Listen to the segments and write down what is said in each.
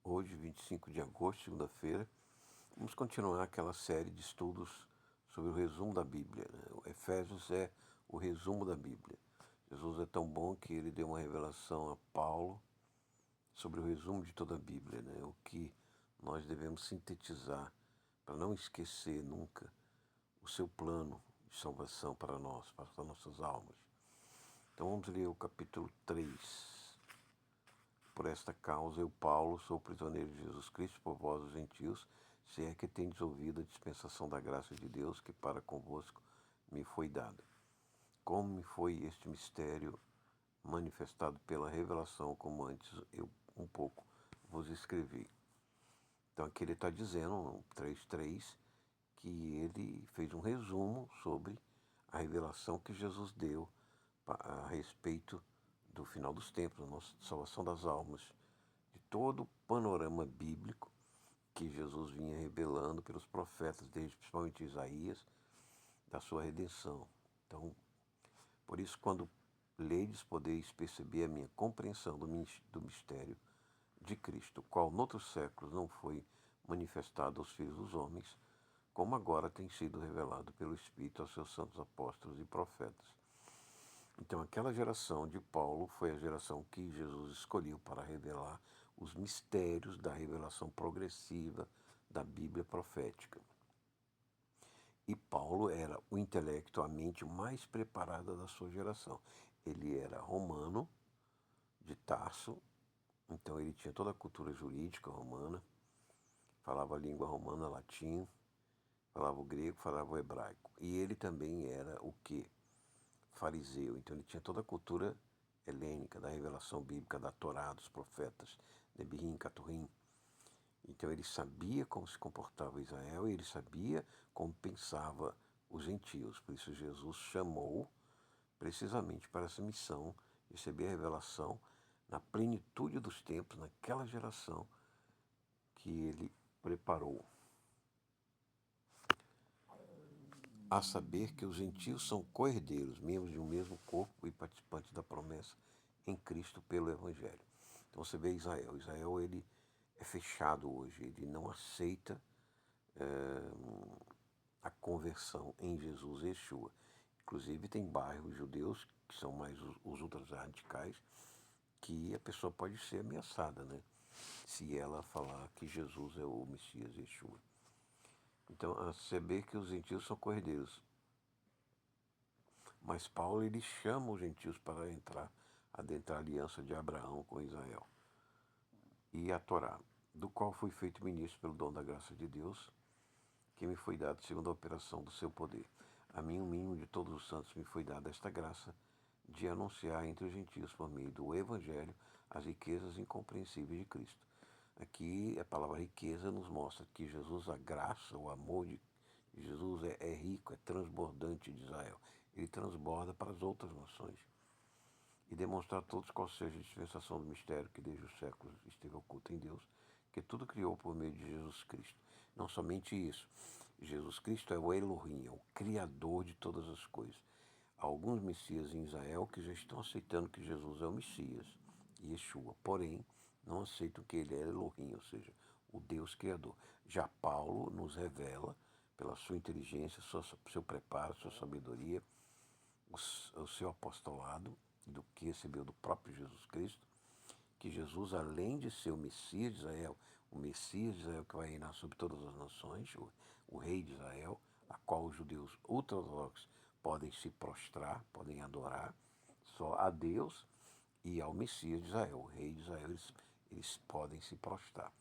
Hoje, 25 de agosto, segunda-feira, vamos continuar aquela série de estudos sobre o resumo da Bíblia, né? O Efésios é o resumo da Bíblia. Jesus é tão bom que ele deu uma revelação a Paulo sobre o resumo de toda a Bíblia, né? O que nós devemos sintetizar para não esquecer nunca o seu plano de salvação para nós, para as nossas almas. Então vamos ler o capítulo 3. Por esta causa, eu, Paulo, sou prisioneiro de Jesus Cristo por vós, os gentios, se é que tendes ouvido a dispensação da graça de Deus que para convosco me foi dada. Como me foi este mistério manifestado pela revelação, como antes eu um pouco vos escrevi. Então aqui ele está dizendo, no 3.3, que ele fez um resumo sobre a revelação que Jesus deu a respeito do final dos tempos, da nossa salvação das almas, de todo o panorama bíblico que Jesus vinha revelando pelos profetas, desde principalmente Isaías, da sua redenção. Então, por isso, quando ledes, podeis perceber a minha compreensão do mistério de Cristo, o qual noutros séculos não foi manifestado aos filhos dos homens, como agora tem sido revelado pelo Espírito aos seus santos apóstolos e profetas. Então, aquela geração de Paulo foi a geração que Jesus escolheu para revelar os mistérios da revelação progressiva da Bíblia profética. E Paulo era o intelecto, a mente mais preparada da sua geração. Ele era romano, de Tarso, então ele tinha toda a cultura jurídica romana, falava a língua romana, latim, falava o grego, falava o hebraico. E ele também era o quê? Fariseu. Então ele tinha toda a cultura helênica, da revelação bíblica, da Torá, dos profetas, Nebirim, Caturim. Então ele sabia como se comportava Israel e ele sabia como pensava os gentios. Por isso Jesus chamou precisamente para essa missão, receber a revelação na plenitude dos tempos, naquela geração que ele preparou. A saber que os gentios são co-herdeiros, membros de um mesmo corpo e participantes da promessa em Cristo pelo Evangelho. Então você vê Israel. Israel ele é fechado hoje, ele não aceita a conversão em Jesus e Yeshua. Inclusive tem bairros judeus, que são mais os ultras radicais, que a pessoa pode ser ameaçada, né? Se ela falar que Jesus é o Messias Yeshua. Então, a saber que os gentios são cordeiros. Mas Paulo ele chama os gentios para adentrar a aliança de Abraão com Israel. E a Torá, do qual fui feito ministro pelo dom da graça de Deus, que me foi dado segundo a operação do seu poder. A mim, o mínimo de todos os santos, me foi dada esta graça de anunciar entre os gentios, por meio do Evangelho, as riquezas incompreensíveis de Cristo. Aqui a palavra riqueza nos mostra que Jesus, a graça, o amor de Jesus é rico, é transbordante de Israel. Ele transborda para as outras nações. E demonstrar a todos qual seja a dispensação do mistério que desde os séculos esteve oculto em Deus, que tudo criou por meio de Jesus Cristo. Não somente isso, Jesus Cristo é o Elohim, é o Criador de todas as coisas. Há alguns messias em Israel que já estão aceitando que Jesus é o Messias, Yeshua, porém não aceitam que ele é Elohim, ou seja, o Deus Criador. Já Paulo nos revela, pela sua inteligência, seu preparo, sua sabedoria, o seu apostolado, do que recebeu do próprio Jesus Cristo, que Jesus, além de ser o Messias de Israel, o Messias de Israel que vai reinar sobre todas as nações, o rei de Israel, a qual os judeus ultra-ortodoxos podem se prostrar, podem adorar só a Deus e ao Messias de Israel, o rei de Israel, eles podem se prostrar.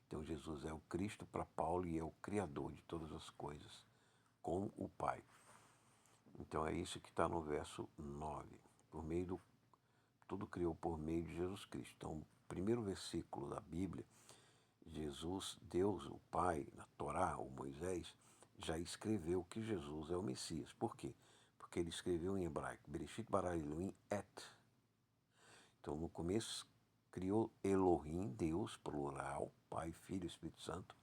Então Jesus é o Cristo para Paulo e é o Criador de todas as coisas, com o Pai. Então é isso que está no verso 9. Tudo criou por meio de Jesus Cristo. Então, o primeiro versículo da Bíblia, Jesus, Deus, o Pai, na Torá, o Moisés, já escreveu que Jesus é o Messias. Por quê? Porque ele escreveu em hebraico, Bereshit bara Elohim et. Então, no começo, criou Elohim, Deus, plural, Pai, Filho, Espírito Santo.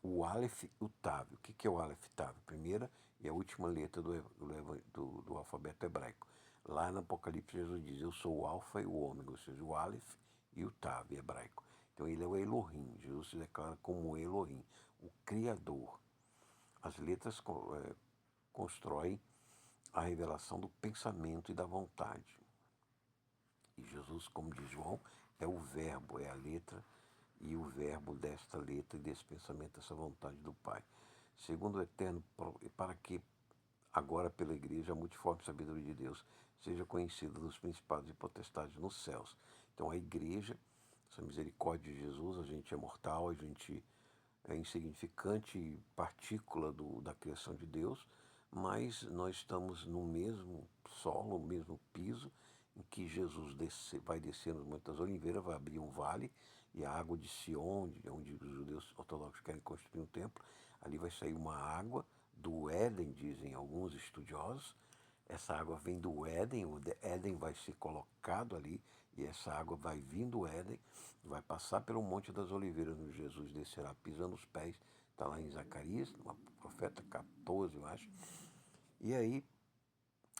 O Aleph e o Tav. O que é o Aleph e Tav? Primeira e a última letra do alfabeto hebraico. Lá no Apocalipse, Jesus diz, eu sou o Alfa e o Ômega, ou seja, o Aleph e o Tav hebraico. Então ele é o Elohim. Jesus se declara como o Elohim, o Criador. As letras constroem a revelação do pensamento e da vontade. E Jesus, como diz João, é o verbo, é a letra e o verbo desta letra e desse pensamento, dessa vontade do Pai. Segundo o Eterno, para que agora pela igreja a multiforme sabedoria de Deus seja conhecida dos principados e potestades nos céus. Então a igreja, essa misericórdia de Jesus, a gente é mortal, a gente é insignificante partícula da criação de Deus, mas nós estamos no mesmo solo, no mesmo piso, em que Jesus vai descer nos Montes das Oliveiras, vai abrir um vale, e a água de Sion, onde os judeus ortodoxos querem construir um templo, ali vai sair uma água do Éden, dizem alguns estudiosos. Essa água vem do Éden, o Éden vai ser colocado ali, e essa água vai vir do Éden, vai passar pelo Monte das Oliveiras, onde Jesus descerá pisando os pés, está lá em Zacarias, profeta 14, eu acho. E aí,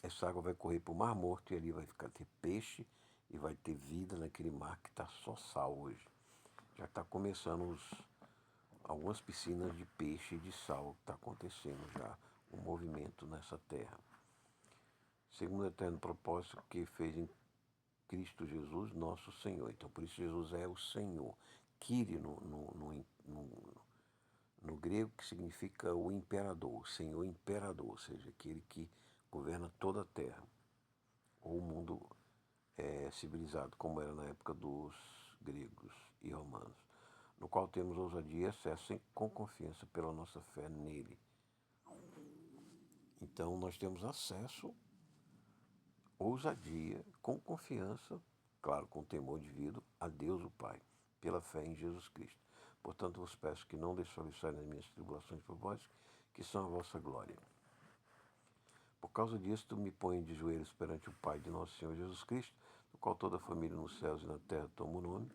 essa água vai correr para o Mar Morto, e ali vai ter peixe, e vai ter vida naquele mar que está só sal hoje. Já está começando algumas piscinas de peixe e de sal, está acontecendo já um movimento nessa terra. Segundo o eterno propósito que fez em Cristo Jesus, nosso Senhor. Então, por isso Jesus é o Senhor. Kyrie no grego, que significa o imperador, o Senhor imperador, ou seja, aquele que governa toda a terra, ou o mundo civilizado, como era na época dos gregos e romanos, no qual temos ousadia e acesso com confiança pela nossa fé nele. Então, nós temos acesso, ousadia, com confiança, claro, com temor devido a Deus o Pai, pela fé em Jesus Cristo. Portanto, vos peço que não desfaleçais nas minhas tribulações por vós, que são a vossa glória. Por causa disso, tu me pões de joelhos perante o Pai de nosso Senhor Jesus Cristo, do qual toda a família nos céus e na terra toma o nome,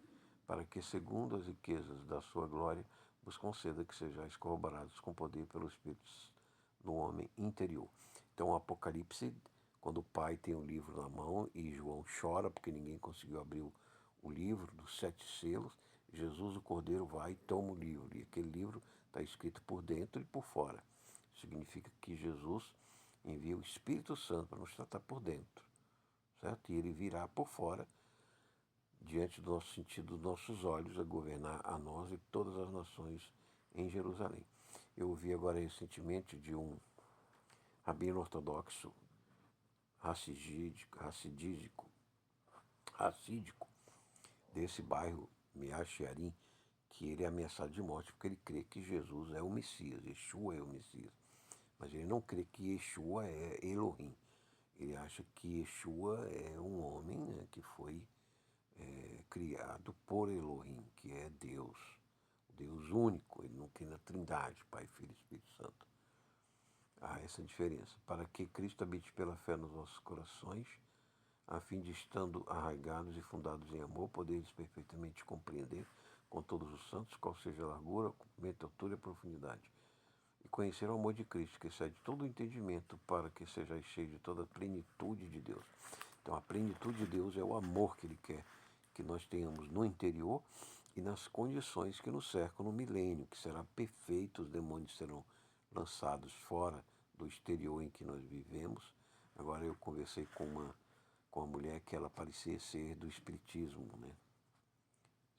para que, segundo as riquezas da sua glória, vos conceda que sejais corroborados com poder pelo Espírito no homem interior. Então, o Apocalipse, quando o Pai tem o livro na mão e João chora porque ninguém conseguiu abrir o livro dos 7 selos, Jesus, o Cordeiro, vai e toma o livro. E aquele livro está escrito por dentro e por fora. Significa que Jesus envia o Espírito Santo para nos tratar por dentro, certo? E ele virá por fora, diante do nosso sentido, dos nossos olhos, a governar a nós e todas as nações em Jerusalém. Eu ouvi agora recentemente de um rabino ortodoxo racídico desse bairro, Meachiarim, que ele é ameaçado de morte porque ele crê que Jesus é o Messias, Yeshua é o Messias. Mas ele não crê que Yeshua é Elohim. Ele acha que Yeshua é um homem, né, que foi criado por Elohim, que é Deus, o Deus único. Ele não crê na Trindade, Pai, Filho e Espírito Santo. Há essa diferença. Para que Cristo habite pela fé nos vossos corações, a fim de, estando arraigados e fundados em amor, poderes perfeitamente compreender com todos os santos qual seja a largura, comprimento, altura e profundidade, e conhecer o amor de Cristo, que excede todo o entendimento, para que sejais cheios de toda a plenitude de Deus. Então, a plenitude de Deus é o amor que Ele quer que nós tenhamos no interior e nas condições que nos cercam no milênio, que será perfeito, os demônios serão lançados fora do exterior em que nós vivemos. Agora, eu conversei com uma mulher que ela parecia ser do espiritismo, né?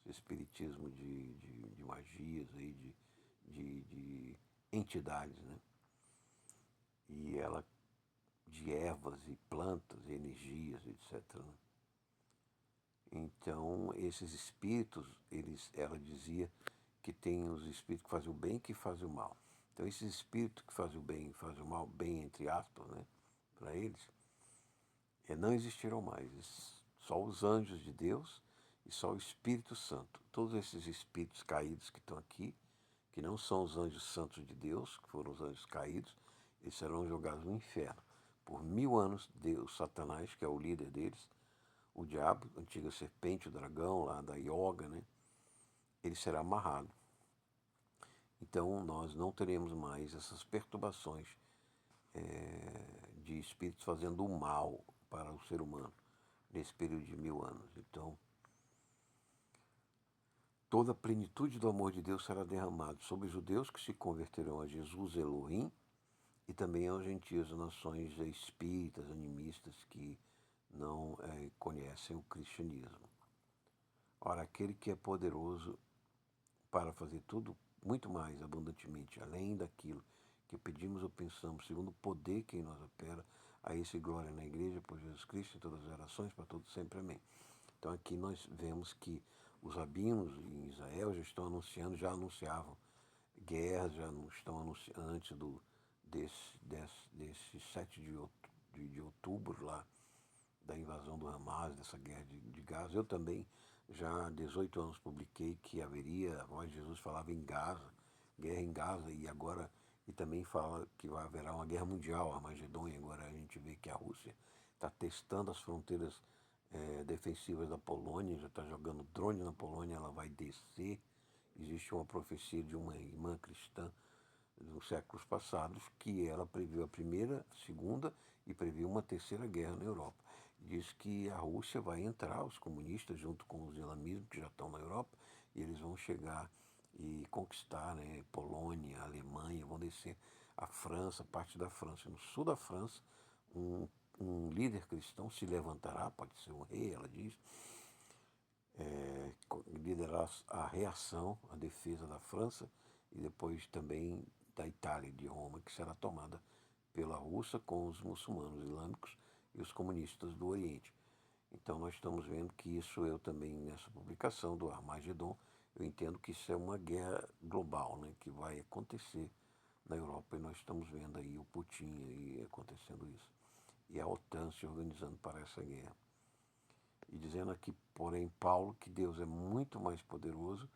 Esse espiritismo de magias, aí, de entidades, né? E ela, de ervas e plantas, e energias, etc. Né? Então, esses espíritos, ela dizia que tem os espíritos que fazem o bem e que fazem o mal. Então, esses espíritos que fazem o bem e fazem o mal, bem entre aspas, né, para eles, não existirão mais. Só os anjos de Deus e só o Espírito Santo. Todos esses espíritos caídos que estão aqui, que não são os anjos santos de Deus, que foram os anjos caídos, eles serão jogados no inferno. Por 1000 anos, Deus, Satanás, que é o líder deles, o diabo, a antiga serpente, o dragão lá da yoga, né? Ele será amarrado. Então nós não teremos mais essas perturbações de espíritos fazendo o mal para o ser humano nesse período de 1000 anos. Então, toda a plenitude do amor de Deus será derramado sobre os judeus que se converterão a Jesus Elohim e também aos gentios, nações espíritas, animistas que não conhecem o cristianismo. Ora, aquele que é poderoso para fazer tudo muito mais abundantemente, além daquilo que pedimos ou pensamos, segundo o poder que em nós opera, a esse glória na igreja, por Jesus Cristo, em todas as gerações, para todos sempre. Amém. Então aqui nós vemos que os rabinos em Israel já estão anunciando, já anunciavam guerras, já não estão anunciando antes desse 7 de outubro lá, da invasão do Hamas, dessa guerra de Gaza. Eu também, já há 18 anos, publiquei que haveria, a voz de Jesus falava em Gaza, guerra em Gaza, e também fala que haverá uma guerra mundial, Armagedon, e agora a gente vê que a Rússia está testando as fronteiras defensivas da Polônia, já está jogando drone na Polônia, ela vai descer. Existe uma profecia de uma irmã cristã nos séculos passados que ela previu a primeira, a segunda e previu uma terceira guerra na Europa. Diz que a Rússia vai entrar, os comunistas, junto com os islamismos que já estão na Europa, e eles vão chegar e conquistar, né, Polônia, Alemanha, vão descer a França, parte da França. No sul da França, um líder cristão se levantará, pode ser um rei, ela diz, liderar a reação, a defesa da França e depois também da Itália, de Roma, que será tomada pela Rússia com os muçulmanos islâmicos e os comunistas do Oriente. Então nós estamos vendo que isso, eu também nessa publicação do Armagedon, eu entendo que isso é uma guerra global, né, que vai acontecer na Europa, e nós estamos vendo aí o Putin aí acontecendo isso. E a OTAN se organizando para essa guerra. E dizendo aqui, porém, Paulo, que Deus é muito mais poderoso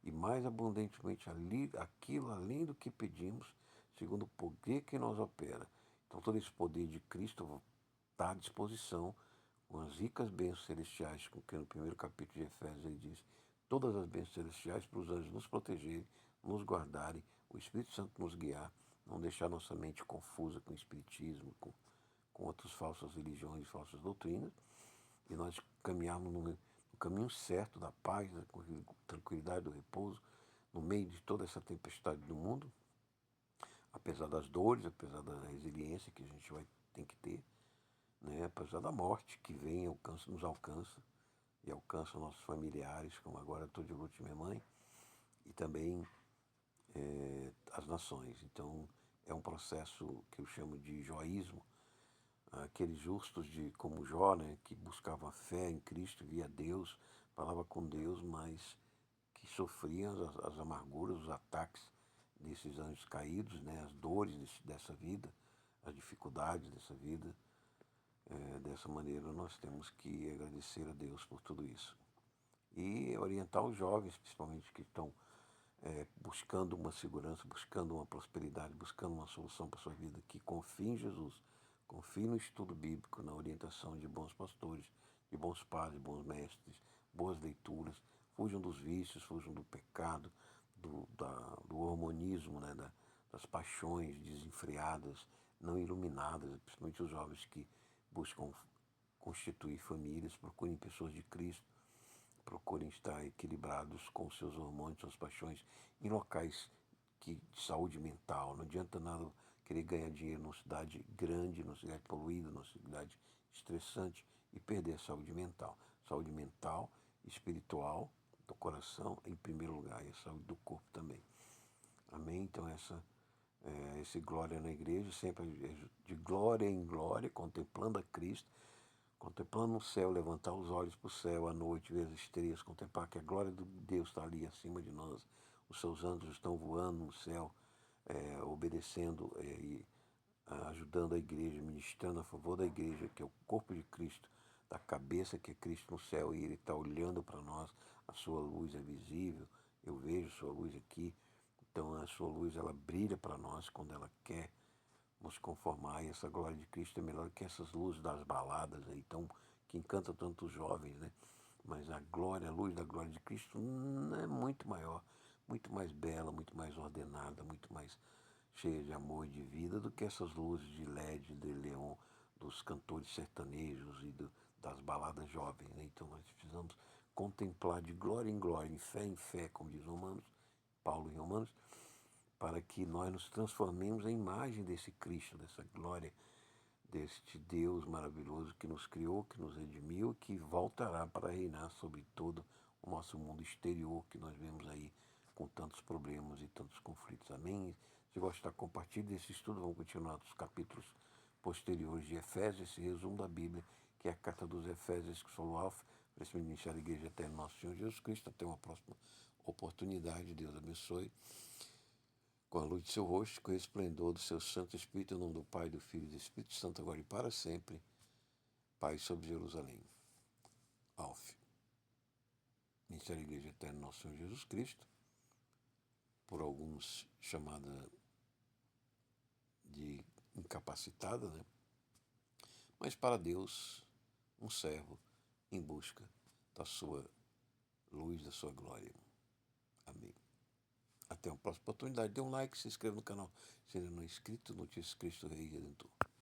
e mais abundantemente aquilo além do que pedimos, segundo o poder que nos opera. Então todo esse poder de Cristo está à disposição com as ricas bênçãos celestiais, com que no primeiro capítulo de Efésios ele diz, todas as bênçãos celestiais para os anjos nos protegerem, nos guardarem, o Espírito Santo nos guiar, não deixar nossa mente confusa com o espiritismo, com outras falsas religiões, falsas doutrinas, e nós caminharmos no caminho certo da paz, da tranquilidade, do repouso, no meio de toda essa tempestade do mundo, apesar das dores, apesar da resiliência que a gente tem que ter, né? Apesar da morte que vem, nos alcança, e alcança nossos familiares, como agora estou de luto de minha mãe, e também as nações. Então é um processo que eu chamo de joísmo, aqueles justos como Jó, né, que buscavam a fé em Cristo, via Deus, falava com Deus, mas que sofriam as amarguras, os ataques desses anjos caídos, né, as dores dessa vida, as dificuldades dessa vida. Dessa maneira nós temos que agradecer a Deus por tudo isso. E orientar os jovens, principalmente, que estão buscando uma segurança, buscando uma prosperidade, buscando uma solução para a sua vida, que confiem em Jesus, confiem no estudo bíblico, na orientação de bons pastores, de bons padres, bons mestres, boas leituras, fujam dos vícios, fujam do pecado, do hormonismo, né, das paixões desenfreadas, não iluminadas, principalmente os jovens que buscam constituir famílias, procurem pessoas de Cristo, procurem estar equilibrados com seus hormônios, suas paixões, em locais de saúde mental. Não adianta nada querer ganhar dinheiro numa cidade grande, numa cidade poluída, numa cidade estressante e perder a saúde mental. Saúde mental, espiritual, do coração em primeiro lugar, e a saúde do corpo também. Amém? Então esse glória na igreja, sempre de glória em glória, contemplando a Cristo, contemplando o céu, levantar os olhos para o céu à noite, ver as estrelas, contemplar que a glória de Deus está ali acima de nós, os seus anjos estão voando no céu, obedecendo e ajudando a igreja, ministrando a favor da igreja, que é o corpo de Cristo, da cabeça que é Cristo no céu, e Ele está olhando para nós, a sua luz é visível, eu vejo sua luz aqui, então a sua luz ela brilha para nós quando ela quer nos conformar, e essa glória de Cristo é melhor que essas luzes das baladas aí, que encanta tantos jovens, né? Mas a glória, a luz da glória de Cristo é muito maior, muito mais bela, muito mais ordenada, muito mais cheia de amor e de vida do que essas luzes de LED, de Leon, dos cantores sertanejos e das baladas jovens, né? Então nós precisamos contemplar de glória em glória, em fé, como diz Romanos, Paulo em Romanos, para que nós nos transformemos em imagem desse Cristo, dessa glória, deste Deus maravilhoso que nos criou, que nos redimiu, que voltará para reinar sobre todo o nosso mundo exterior, que nós vemos aí com tantos problemas e tantos conflitos. Amém? Se gostar, compartilhe desse estudo. Vamos continuar dos capítulos posteriores de Efésios, esse resumo da Bíblia, que é a carta dos Efésios, que sou o Alfa, para esse ministério da Igreja Eterna Nosso Senhor Jesus Cristo. Até uma próxima oportunidade. Deus abençoe. Com a luz de seu rosto, com o esplendor do seu Santo Espírito, em nome do Pai, do Filho e do Espírito Santo, agora e para sempre. Paz sobre Jerusalém. Alf. Ministério da Igreja Eterna Nosso Senhor Jesus Cristo, por alguns chamada de incapacitada, né? Mas para Deus, um servo em busca da sua luz, da sua glória. Amém. Até uma próxima oportunidade. Dê um like, se inscreva no canal se ainda não é inscrito. Notícias Cristo Rei Redentor.